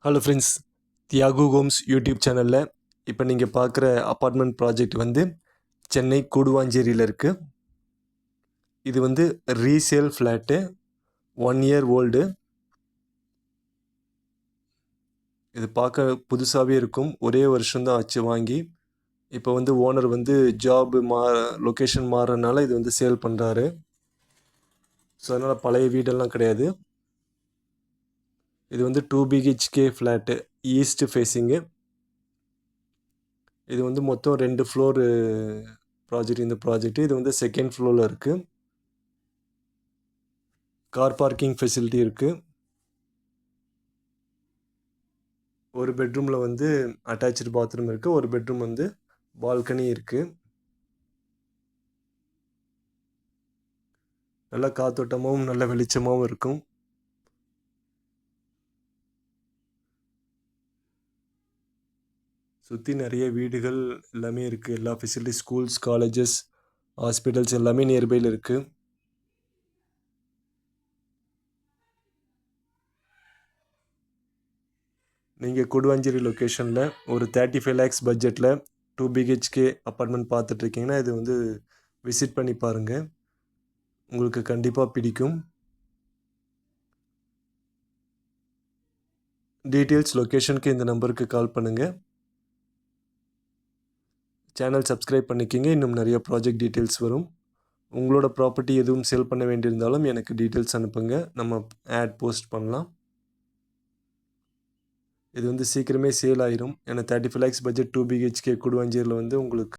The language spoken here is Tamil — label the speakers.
Speaker 1: Hello friends, Thiyagu Homes YouTube சேனலில் இப்போ நீங்கள் பார்க்குற அப்பார்ட்மெண்ட் ப்ராஜெக்ட் வந்து சென்னை கூடுவாஞ்சேரியில் இருக்குது. இது வந்து ரீசேல் ஃப்ளாட்டு, 1 இயர் ஓல்டு. இது பார்க்க புதுசாகவே இருக்கும். ஒரே வருஷம்தான் ஆச்சு வாங்கி. இப்போ வந்து ஓனர் வந்து லொக்கேஷன் மாறுறதுனால இது வந்து சேல் பண்ணுறாரு. ஸோ அதனால் பழைய வீடெல்லாம் கிடையாது. இது வந்து 2 பிஹெச்கே ஃப்ளாட்டு, ஈஸ்ட் ஃபேஸிங்கு. இது வந்து மொத்தம் 2 ஃப்ளோரு ப்ராஜெக்ட். இந்த ப்ராஜெக்ட் இது வந்து செகண்ட் ஃப்ளோரில் இருக்குது. கார் பார்க்கிங் ஃபெசிலிட்டி இருக்குது. ஒரு பெட்ரூமில் வந்து அட்டாச்சு பாத்ரூம் இருக்குது. ஒரு பெட்ரூம் வந்து பால்கனி இருக்குது. நல்ல காத்தோட்டமாகவும் நல்ல வெளிச்சமாகவும் இருக்கும். சுற்றி நிறைய வீடுகள் எல்லாமே இருக்குது. எல்லா ஃபெசிலிட்டி, ஸ்கூல்ஸ், காலேஜஸ், ஹாஸ்பிட்டல்ஸ் எல்லாமே நியர்பையில் இருக்குது. நீங்கள் கொடுவாஞ்சேரி லொக்கேஷனில் ஒரு 35 lakhs பட்ஜெட்டில் 2 பிஹெச்கே அப்பார்ட்மெண்ட் பார்த்துட்ருக்கீங்கன்னா இது வந்து விசிட் பண்ணி பாருங்கள். உங்களுக்கு கண்டிப்பாக பிடிக்கும். டீட்டெயில்ஸ் லொக்கேஷனுக்கு இந்த நம்பருக்கு கால் பண்ணுங்கள். சேனல் சப்ஸ்கிரைப் பண்ணிக்கிங்க. இன்னும் நிறைய ப்ராஜெக்ட் டீட்டெயில்ஸ் வரும். உங்களோட ப்ராப்பர்ட்டி எதுவும் சேல் பண்ண வேண்டியிருந்தாலும் எனக்கு டீட்டெயில்ஸ் அனுப்புங்க. நம்ம ஆட் போஸ்ட் பண்ணலாம். இது வந்து சீக்கிரமே சேல் ஆயிரும். ஏன்னா 35 lakhs பட்ஜெட் 2 பிஹெச்கே கொடுவாஞ்சேரியில் வந்து உங்களுக்கு